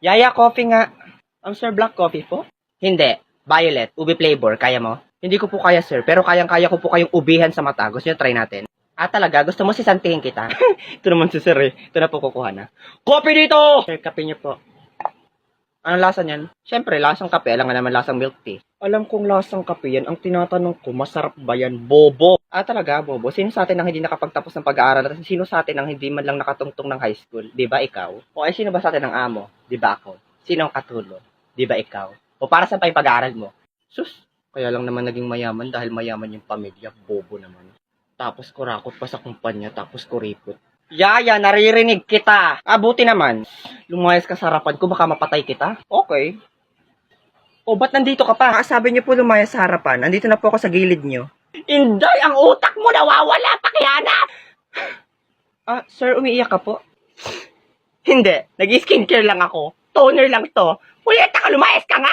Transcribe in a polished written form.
Yaya, coffee nga. Sir, black coffee po? Hindi. Violet, ube flavor. Kaya mo? Hindi ko po kaya, sir. Pero kayang-kaya ko po kayong ubihan sa mata. Gusto nyo try natin? Talaga? Gusto mo sisantihin kita? Ito naman si sir eh. Ito na po kukuha na. Coffee dito! Sir, kape nyo po. Anong lasa niyan? Siyempre, lasang kape. Alam nga naman lasang milk tea. Alam kong lasang kape yan. Ang tinatanong ko, masarap ba yan? Bobo. Talaga, bobo. Sino sa atin ang hindi nakapagtapos ng pag-aaral? At sino sa atin ang hindi man lang nakatungtong ng high school? Di ba ikaw? O ay sino ba sa atin ang amo? Di ba ako? Sino ang katulo? Di ba ikaw? O para saan pa yung pag-aaral mo? Sus, kaya lang naman naging mayaman dahil mayaman yung pamilya. Bobo naman. Tapos kurakot pa sa kumpanya, tapos kuripot. Yaya, naririnig kita. Buti naman. Lumayas ka sa harapan ko, baka mapatay kita. Okay. O, ba't nandito ka pa? Sabi niyo po lumayas sa harapan. Nandito na po ako sa gilid niyo. Inday, ang utak mo nawawala, pakihanap! Sir, umiiyak ka po? Hindi. Nag-skincare lang ako. Toner lang to. Puyeta ka, lumayas ka nga!